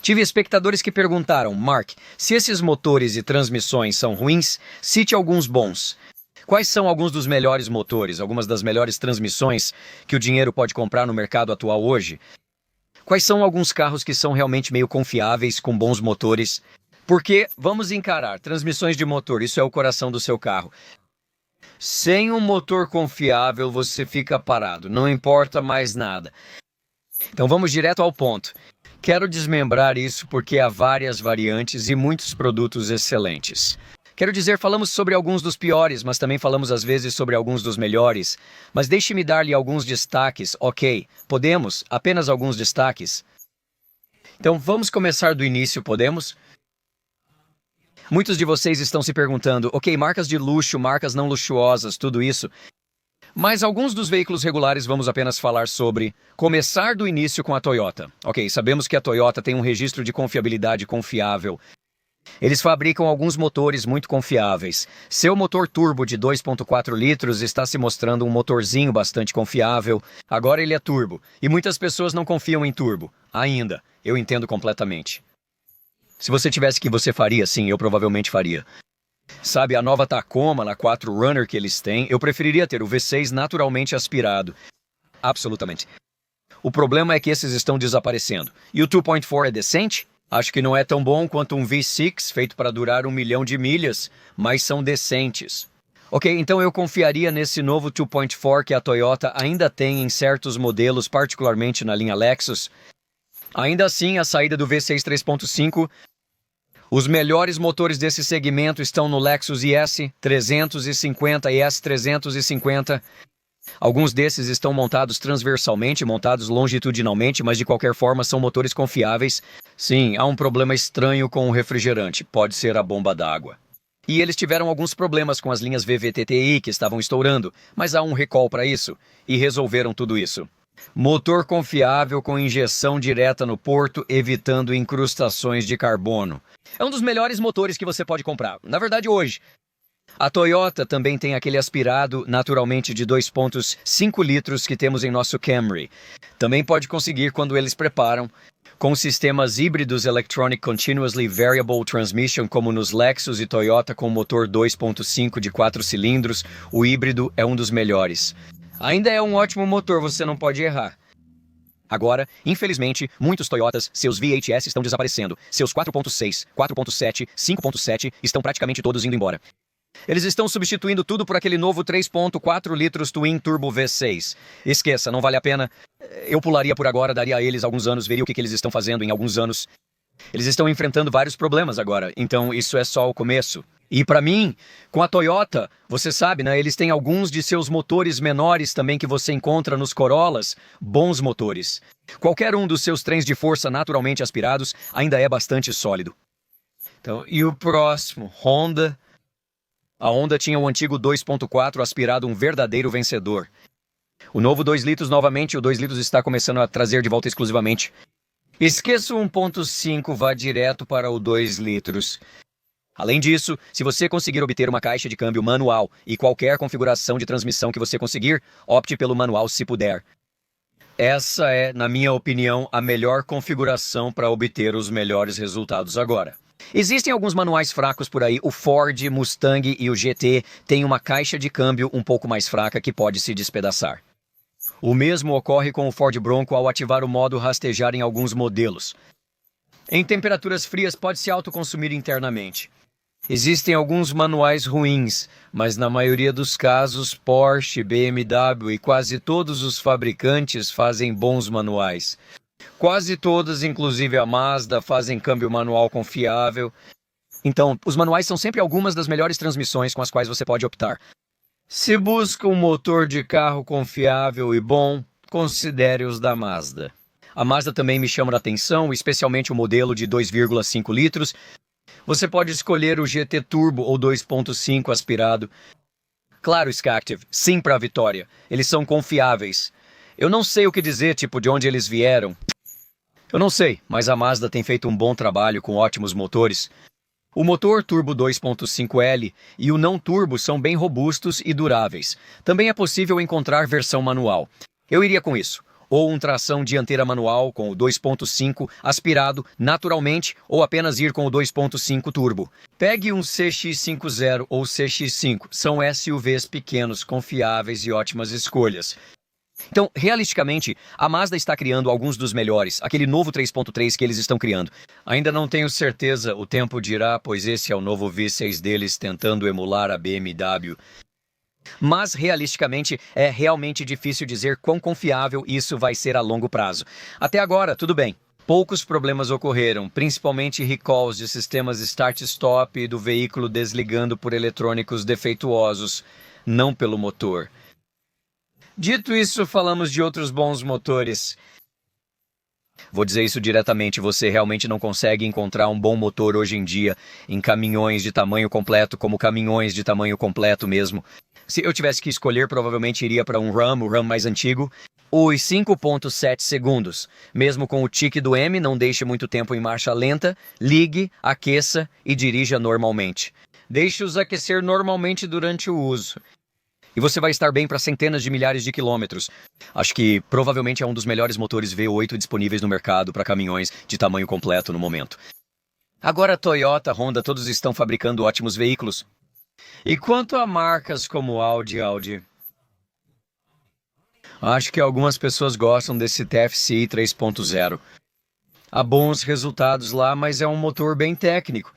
Tive espectadores que perguntaram, Mark, se esses motores e transmissões são ruins, cite alguns bons. Quais são alguns dos melhores motores, algumas das melhores transmissões que o dinheiro pode comprar no mercado atual hoje? Quais são alguns carros que são realmente meio confiáveis, com bons motores? Porque, vamos encarar, transmissões de motor, isso é o coração do seu carro. Sem um motor confiável, você fica parado, não importa mais nada. Então vamos direto ao ponto. Quero desmembrar isso porque há várias variantes e muitos produtos excelentes. Quero dizer, falamos sobre alguns dos piores, mas também falamos às vezes sobre alguns dos melhores. Mas deixe-me dar-lhe alguns destaques, ok? Podemos? Apenas alguns destaques? Então vamos começar do início, podemos? Muitos de vocês estão se perguntando, ok, marcas de luxo, marcas não luxuosas, tudo isso. Mas alguns dos veículos regulares vamos apenas falar sobre começar do início com a Toyota. Ok, sabemos que a Toyota tem um registro de confiabilidade confiável. Eles fabricam alguns motores muito confiáveis. Seu motor turbo de 2.4 litros está se mostrando um motorzinho bastante confiável. Agora ele é turbo. E muitas pessoas não confiam em turbo. Ainda. Eu entendo completamente. Se você tivesse que você faria, sim, eu provavelmente faria. Sabe, a nova Tacoma, na 4Runner que eles têm, eu preferiria ter o V6 naturalmente aspirado. Absolutamente. O problema é que esses estão desaparecendo. E o 2.4 é decente? Acho que não é tão bom quanto um V6 feito para durar 1 milhão de milhas, mas são decentes. Ok, então eu confiaria nesse novo 2.4 que a Toyota ainda tem em certos modelos, particularmente na linha Lexus. Ainda assim, a saída do V6 3.5... Os melhores motores desse segmento estão no Lexus IS 350 e IS 350. Alguns desses estão montados transversalmente, montados longitudinalmente, mas de qualquer forma são motores confiáveis. Sim, há um problema estranho com o refrigerante, pode ser a bomba d'água. E eles tiveram alguns problemas com as linhas VVT-TI que estavam estourando, mas há um recall para isso, e resolveram tudo isso. Motor confiável com injeção direta no porto, evitando incrustações de carbono. É um dos melhores motores que você pode comprar. Na verdade, hoje. A Toyota também tem aquele aspirado naturalmente de 2.5 litros que temos em nosso Camry. Também pode conseguir quando eles preparam. Com sistemas híbridos Electronic Continuously Variable Transmission, como nos Lexus e Toyota com motor 2.5 de 4 cilindros, o híbrido é um dos melhores. Ainda é um ótimo motor, você não pode errar. Agora, infelizmente, muitos Toyotas, seus VHS estão desaparecendo. Seus 4.6, 4.7, 5.7 estão praticamente todos indo embora. Eles estão substituindo tudo por aquele novo 3.4 litros Twin Turbo V6. Esqueça, não vale a pena. Eu pularia por agora, daria a eles alguns anos, veria o que eles estão fazendo em alguns anos. Eles estão enfrentando vários problemas agora, então isso é só o começo. E para mim, com a Toyota, você sabe, né? Eles têm alguns de seus motores menores também que você encontra nos Corollas, bons motores. Qualquer um dos seus trens de força naturalmente aspirados ainda é bastante sólido. Então, e o próximo? Honda. A Honda tinha o antigo 2.4 aspirado, um verdadeiro vencedor. O novo 2 litros novamente, o 2 litros está começando a trazer de volta exclusivamente. Esqueça o 1.5, vá direto para o 2 litros. Além disso, se você conseguir obter uma caixa de câmbio manual e qualquer configuração de transmissão que você conseguir, opte pelo manual se puder. Essa é, na minha opinião, a melhor configuração para obter os melhores resultados agora. Existem alguns manuais fracos por aí, o Ford, Mustang e o GT têm uma caixa de câmbio um pouco mais fraca que pode se despedaçar. O mesmo ocorre com o Ford Bronco ao ativar o modo rastejar em alguns modelos. Em temperaturas frias pode se autoconsumir internamente. Existem alguns manuais ruins, mas na maioria dos casos Porsche, BMW e quase todos os fabricantes fazem bons manuais. Quase todas, inclusive a Mazda, fazem câmbio manual confiável. Então, os manuais são sempre algumas das melhores transmissões com as quais você pode optar. Se busca um motor de carro confiável e bom, considere os da Mazda. A Mazda também me chama a atenção, especialmente o modelo de 2,5 litros. Você pode escolher o GT Turbo ou 2.5 aspirado. Claro, Scactive, sim para a vitória. Eles são confiáveis. Eu não sei o que dizer, tipo, de onde eles vieram. Eu não sei, mas a Mazda tem feito um bom trabalho com ótimos motores. O motor Turbo 2.5L e o não turbo são bem robustos e duráveis. Também é possível encontrar versão manual. Eu iria com isso. ou um tração dianteira manual com o 2.5 aspirado naturalmente ou apenas ir com o 2.5 turbo. Pegue um CX-50 ou CX-5, são SUVs pequenos, confiáveis e ótimas escolhas. Então, realisticamente, a Mazda está criando alguns dos melhores, aquele novo 3.3 que eles estão criando. Ainda não tenho certeza, o tempo dirá, pois esse é o novo V6 deles tentando emular a BMW. Mas, realisticamente, é realmente difícil dizer quão confiável isso vai ser a longo prazo. Até agora, tudo bem. Poucos problemas ocorreram, principalmente recalls de sistemas start-stop e do veículo desligando por eletrônicos defeituosos, não pelo motor. Dito isso, falamos de outros bons motores. Vou dizer isso diretamente, você realmente não consegue encontrar um bom motor hoje em dia em caminhões de tamanho completo, como caminhões de tamanho completo mesmo. Se eu tivesse que escolher, provavelmente iria para um Ram, o Ram mais antigo. Os 5.7 segundos. Mesmo com o tique do M, não deixe muito tempo em marcha lenta, ligue, aqueça e dirija normalmente. Deixe-os aquecer normalmente durante o uso. E você vai estar bem para centenas de milhares de quilômetros. Acho que provavelmente é um dos melhores motores V8 disponíveis no mercado para caminhões de tamanho completo no momento. Agora Toyota, Honda, todos estão fabricando ótimos veículos. E quanto a marcas como Audi, acho que algumas pessoas gostam desse TFSI 3.0. Há bons resultados lá, mas é um motor bem técnico.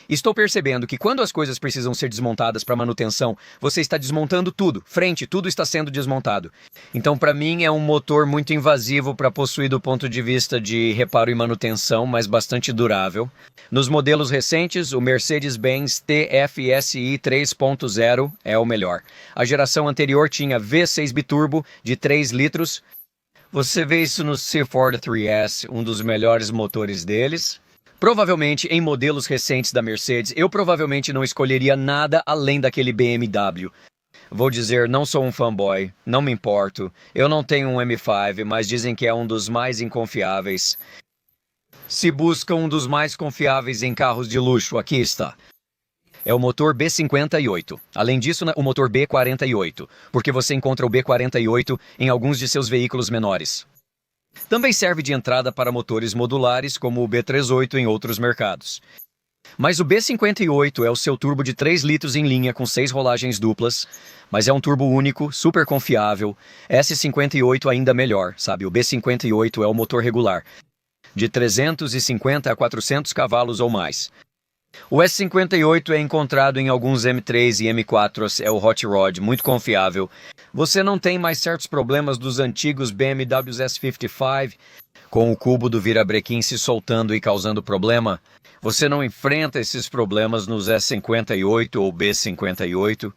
Estou percebendo que quando as coisas precisam ser desmontadas para manutenção, você está desmontando tudo, tudo está sendo desmontado. Então, para mim, é um motor muito invasivo para possuir do ponto de vista de reparo e manutenção, mas bastante durável. Nos modelos recentes, o Mercedes-Benz TFSI 3.0 é o melhor. A geração anterior tinha V6 biturbo de 3 litros. Você vê isso no C-Ford 3S, um dos melhores motores deles. Provavelmente, em modelos recentes da Mercedes, eu provavelmente não escolheria nada além daquele BMW. Vou dizer, não sou um fanboy, não me importo. Eu não tenho um M5, mas dizem que é um dos mais inconfiáveis. Se busca um dos mais confiáveis em carros de luxo, aqui está. É o motor B58. Além disso, o motor B48, porque você encontra o B48 em alguns de seus veículos menores. Também serve de entrada para motores modulares, como o B38 em outros mercados. Mas o B58 é o seu turbo de 3 litros em linha com 6 rolagens duplas, mas é um turbo único, super confiável. S58 ainda melhor, sabe? O B58 é o motor regular, de 350 a 400 cavalos ou mais. O S58 é encontrado em alguns M3 e M4, é o Hot Rod, muito confiável. Você não tem mais certos problemas dos antigos BMWs S55, com o cubo do virabrequim se soltando e causando problema. Você não enfrenta esses problemas nos S58 ou B58.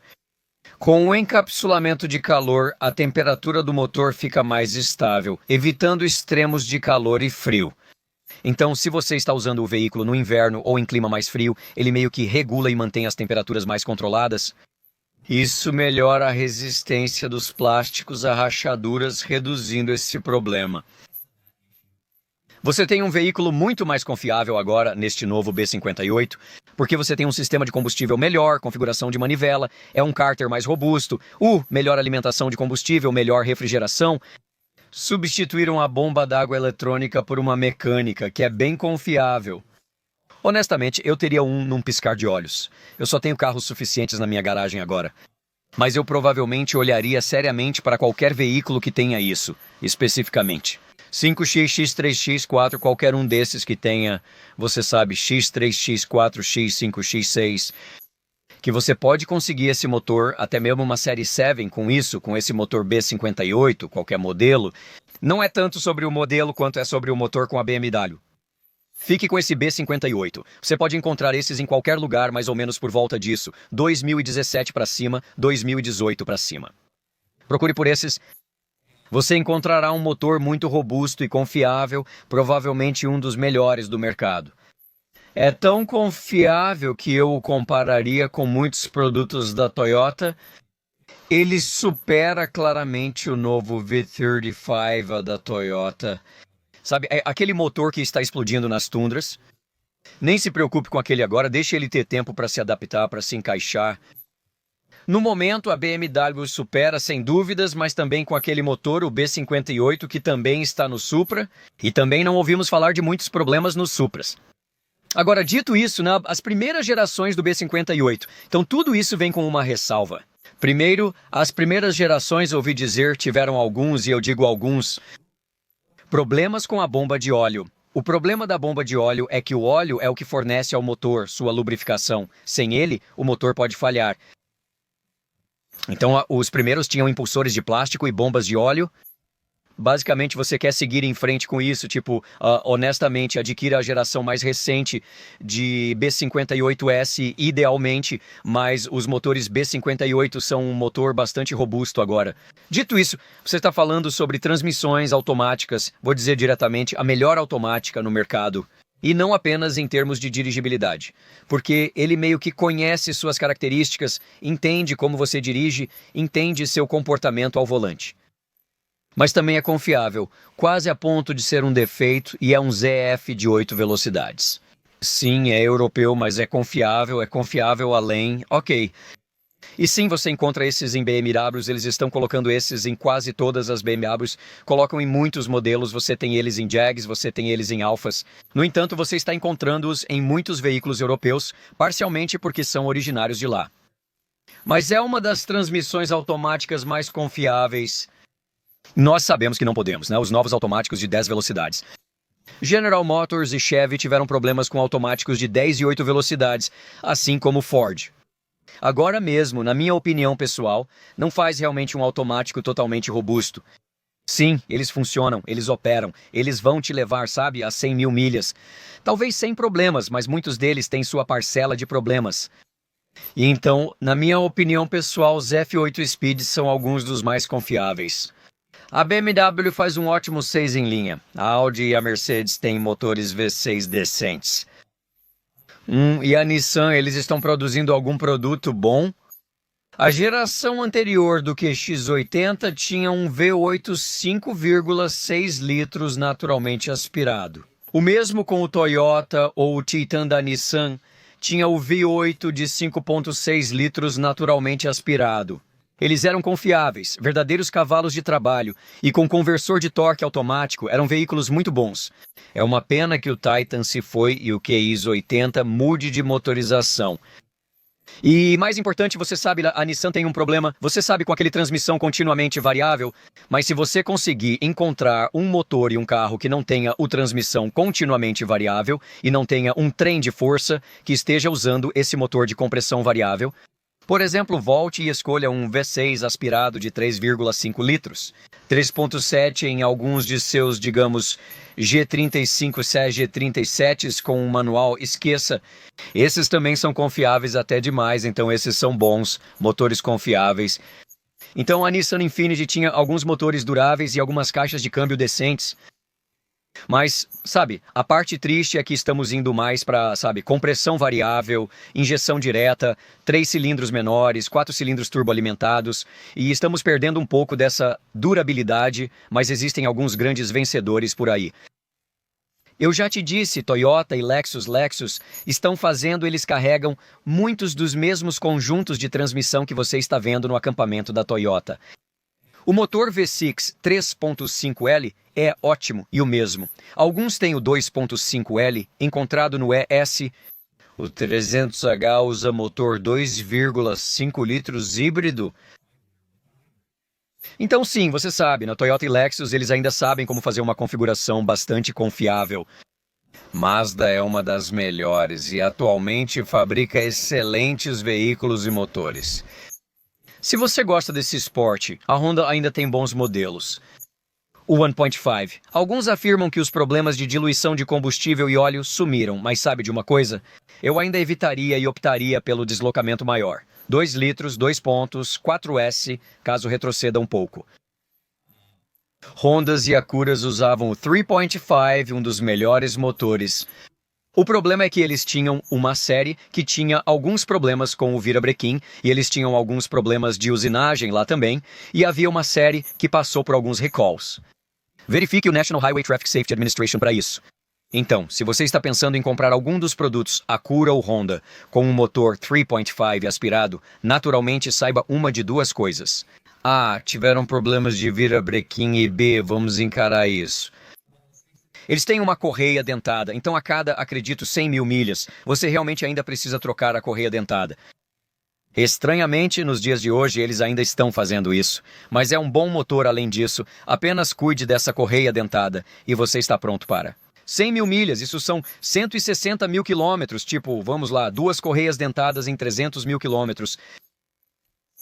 Com o encapsulamento de calor, a temperatura do motor fica mais estável, evitando extremos de calor e frio. Então, se você está usando o veículo no inverno ou em clima mais frio, ele meio que regula e mantém as temperaturas mais controladas. Isso melhora a resistência dos plásticos a rachaduras, reduzindo esse problema. Você tem um veículo muito mais confiável agora neste novo B58, porque você tem um sistema de combustível melhor, configuração de manivela, é um cárter mais robusto, melhor alimentação de combustível, melhor refrigeração. Substituíram a bomba d'água eletrônica por uma mecânica, que é bem confiável. Honestamente, eu teria um num piscar de olhos. Eu só tenho carros suficientes na minha garagem agora. Mas eu provavelmente olharia seriamente para qualquer veículo que tenha isso, especificamente. 5X, X3, X4, qualquer um desses que tenha, você sabe, X3, X4, X5, X6... que você pode conseguir esse motor, até mesmo uma série 7 com isso, com esse motor B58, qualquer modelo, não é tanto sobre o modelo quanto é sobre o motor com a BMW. Fique com esse B58. Você pode encontrar esses em qualquer lugar, mais ou menos por volta disso, 2017 para cima, 2018 para cima. Procure por esses. Você encontrará um motor muito robusto e confiável, provavelmente um dos melhores do mercado. É tão confiável que eu o compararia com muitos produtos da Toyota. Ele supera claramente o novo V35 da Toyota. Sabe, é aquele motor que está explodindo nas tundras. Nem se preocupe com aquele agora, deixe ele ter tempo para se adaptar, para se encaixar. No momento, a BMW supera sem dúvidas, mas também com aquele motor, o B58, que também está no Supra, e também não ouvimos falar de muitos problemas nos Supras. Agora, dito isso, as primeiras gerações do B58, então tudo isso vem com uma ressalva. Primeiro, as primeiras gerações, ouvi dizer, tiveram alguns, e eu digo alguns, problemas com a bomba de óleo. O problema da bomba de óleo é que o óleo é o que fornece ao motor sua lubrificação. Sem ele, o motor pode falhar. Então, os primeiros tinham impulsores de plástico e bombas de óleo. Basicamente, você quer seguir em frente com isso, honestamente, adquira a geração mais recente de B58S, idealmente, mas os motores B58 são um motor bastante robusto agora. Dito isso, você está falando sobre transmissões automáticas, vou dizer diretamente, a melhor automática no mercado. E não apenas em termos de dirigibilidade, porque ele meio que conhece suas características, entende como você dirige, entende seu comportamento ao volante. Mas também é confiável, quase a ponto de ser um defeito, e é um ZF de 8 velocidades. Sim, é europeu, mas é confiável além. Ok. E sim, você encontra esses em BMWs, eles estão colocando esses em quase todas as BMWs, colocam em muitos modelos, você tem eles em Jags, você tem eles em Alfas. No entanto, você está encontrando-os em muitos veículos europeus, parcialmente porque são originários de lá. Mas é uma das transmissões automáticas mais confiáveis. Nós sabemos que não podemos, Os novos automáticos de 10 velocidades. General Motors e Chevy tiveram problemas com automáticos de 10 e 8 velocidades, assim como Ford. Agora mesmo, na minha opinião pessoal, não faz realmente um automático totalmente robusto. Sim, eles funcionam, eles operam, eles vão te levar, a 100 mil milhas. Talvez sem problemas, mas muitos deles têm sua parcela de problemas. E então, na minha opinião pessoal, os F8 Speed são alguns dos mais confiáveis. A BMW faz um ótimo 6 em linha. A Audi e a Mercedes têm motores V6 decentes. E a Nissan, eles estão produzindo algum produto bom? A geração anterior do QX80 tinha um V8 5,6 litros naturalmente aspirado. O mesmo com o Toyota ou o Titan da Nissan tinha o V8 de 5,6 litros naturalmente aspirado. Eles eram confiáveis, verdadeiros cavalos de trabalho, e com conversor de torque automático eram veículos muito bons. É uma pena que o Titan se foi e o QX80 mude de motorização. E mais importante, você sabe, a Nissan tem um problema, você sabe, com aquele transmissão continuamente variável, mas se você conseguir encontrar um motor e um carro que não tenha o transmissão continuamente variável e não tenha um trem de força que esteja usando esse motor de compressão variável, por exemplo, volte e escolha um V6 aspirado de 3,5 litros, 3,7 em alguns de seus, digamos, G35 G37s com um manual, esqueça. Esses também são confiáveis até demais, então esses são bons, motores confiáveis. Então a Nissan Infiniti tinha alguns motores duráveis e algumas caixas de câmbio decentes. Mas, a parte triste é que estamos indo mais para, compressão variável, injeção direta, 3 cilindros menores, 4 cilindros turboalimentados, e estamos perdendo um pouco dessa durabilidade, mas existem alguns grandes vencedores por aí. Eu já te disse, Toyota e Lexus eles carregam muitos dos mesmos conjuntos de transmissão que você está vendo no acampamento da Toyota. O motor V6 3.5L é ótimo e o mesmo. Alguns têm o 2.5L, encontrado no ES. O 300H usa motor 2,5 litros híbrido. Então sim, você sabe, na Toyota e Lexus eles ainda sabem como fazer uma configuração bastante confiável. Mazda é uma das melhores e atualmente fabrica excelentes veículos e motores. Se você gosta desse esporte, a Honda ainda tem bons modelos. O 1.5. Alguns afirmam que os problemas de diluição de combustível e óleo sumiram, mas sabe de uma coisa? Eu ainda evitaria e optaria pelo deslocamento maior. 2 litros, 2 pontos, 4S, caso retroceda um pouco. Hondas e Acuras usavam o 3.5, um dos melhores motores. O problema é que eles tinham uma série que tinha alguns problemas com o virabrequim, e eles tinham alguns problemas de usinagem lá também, e havia uma série que passou por alguns recalls. Verifique o National Highway Traffic Safety Administration para isso. Então, se você está pensando em comprar algum dos produtos Acura ou Honda com um motor 3.5 aspirado, naturalmente saiba uma de duas coisas. A. Tiveram problemas de virabrequim e B. Vamos encarar isso. Eles têm uma correia dentada, então a cada, acredito, 100 mil milhas, você realmente ainda precisa trocar a correia dentada. Estranhamente, nos dias de hoje, eles ainda estão fazendo isso. Mas é um bom motor além disso. Apenas cuide dessa correia dentada e você está pronto para. 100 mil milhas, isso são 160 mil quilômetros, tipo, vamos lá, 2 correias dentadas em 300 mil quilômetros.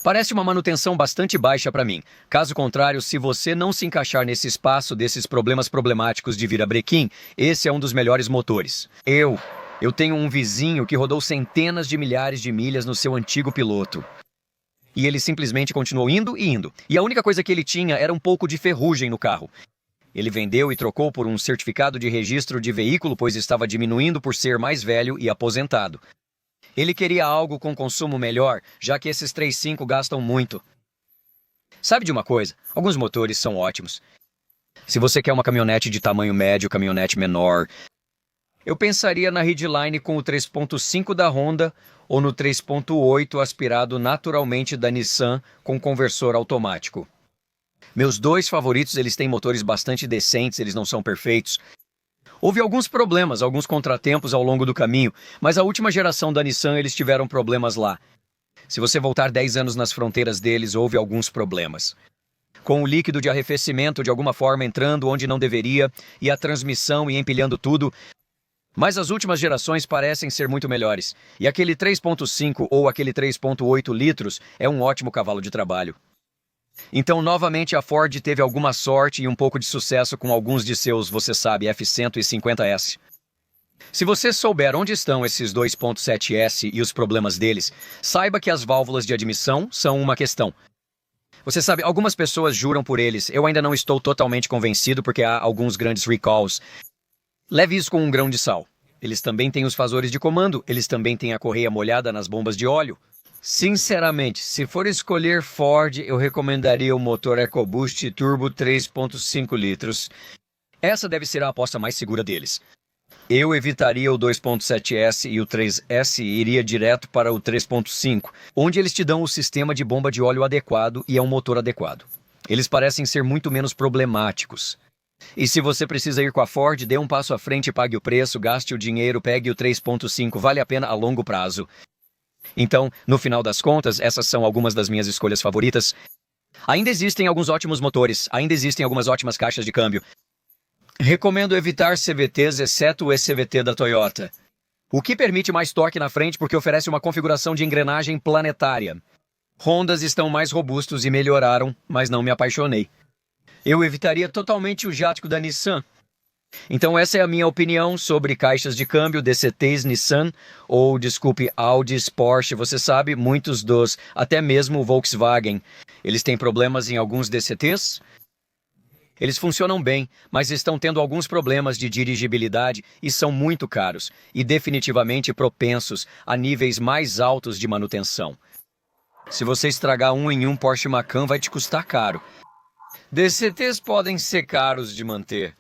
Parece uma manutenção bastante baixa para mim. Caso contrário, se você não se encaixar nesse espaço desses problemas problemáticos de virabrequim, esse é um dos melhores motores. Eu tenho um vizinho que rodou centenas de milhares de milhas no seu antigo piloto. E ele simplesmente continuou indo e indo. E a única coisa que ele tinha era um pouco de ferrugem no carro. Ele vendeu e trocou por um certificado de registro de veículo, pois estava diminuindo por ser mais velho e aposentado. Ele queria algo com consumo melhor, já que esses 3.5 gastam muito. Sabe de uma coisa? Alguns motores são ótimos. Se você quer uma caminhonete de tamanho médio, caminhonete menor, eu pensaria na Ridgeline com o 3.5 da Honda ou no 3.8 aspirado naturalmente da Nissan com conversor automático. Meus dois favoritos, eles têm motores bastante decentes, eles não são perfeitos. Houve alguns problemas, alguns contratempos ao longo do caminho, mas a última geração da Nissan, eles tiveram problemas lá. Se você voltar 10 anos nas fronteiras deles, houve alguns problemas. Com o líquido de arrefecimento de alguma forma entrando onde não deveria, e a transmissão e empilhando tudo. Mas as últimas gerações parecem ser muito melhores. E aquele 3.5 ou aquele 3.8 litros é um ótimo cavalo de trabalho. Então, novamente, a Ford teve alguma sorte e um pouco de sucesso com alguns de seus, você sabe, F-150S. Se você souber onde estão esses 2.7S e os problemas deles, saiba que as válvulas de admissão são uma questão. Você sabe, algumas pessoas juram por eles. Eu ainda não estou totalmente convencido porque há alguns grandes recalls. Leve isso com um grão de sal. Eles também têm os fasores de comando, eles também têm a correia molhada nas bombas de óleo. Sinceramente, se for escolher Ford, eu recomendaria o motor EcoBoost Turbo 3.5 litros. Essa deve ser a aposta mais segura deles. Eu evitaria o 2.7S e o 3S e iria direto para o 3.5, onde eles te dão o sistema de bomba de óleo adequado e é um motor adequado. Eles parecem ser muito menos problemáticos. E se você precisa ir com a Ford, dê um passo à frente e pague o preço, gaste o dinheiro, pegue o 3.5, vale a pena a longo prazo. Então, no final das contas, essas são algumas das minhas escolhas favoritas. Ainda existem alguns ótimos motores, ainda existem algumas ótimas caixas de câmbio. Recomendo evitar CVTs, exceto o eCVT da Toyota, o que permite mais torque na frente porque oferece uma configuração de engrenagem planetária. Hondas estão mais robustos e melhoraram, mas não me apaixonei. Eu evitaria totalmente o Jático da Nissan. Então essa é a minha opinião sobre caixas de câmbio, DCTs, Nissan, ou desculpe, Audi, Porsche, você sabe, muitos dos, até mesmo o Volkswagen. Eles têm problemas em alguns DCTs. Eles funcionam bem, mas estão tendo alguns problemas de dirigibilidade e são muito caros, e definitivamente propensos a níveis mais altos de manutenção. Se você estragar um em um Porsche Macan, vai te custar caro. DCTs podem ser caros de manter.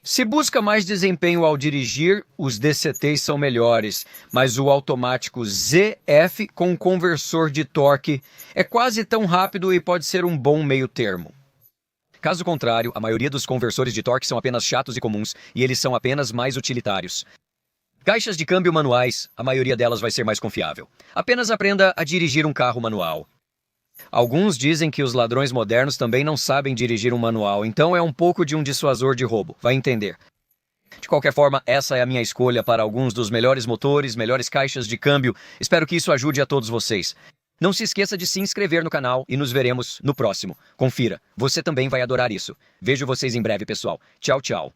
Se busca mais desempenho ao dirigir, os DCTs são melhores, mas o automático ZF com conversor de torque é quase tão rápido e pode ser um bom meio termo. Caso contrário, a maioria dos conversores de torque são apenas chatos e comuns, e eles são apenas mais utilitários. Caixas de câmbio manuais, a maioria delas vai ser mais confiável. Apenas aprenda a dirigir um carro manual. Alguns dizem que os ladrões modernos também não sabem dirigir um manual, então é um pouco de um dissuasor de roubo, vai entender. De qualquer forma, essa é a minha escolha para alguns dos melhores motores, melhores caixas de câmbio. Espero que isso ajude a todos vocês. Não se esqueça de se inscrever no canal e nos veremos no próximo. Confira, você também vai adorar isso. Vejo vocês em breve, pessoal. Tchau, tchau.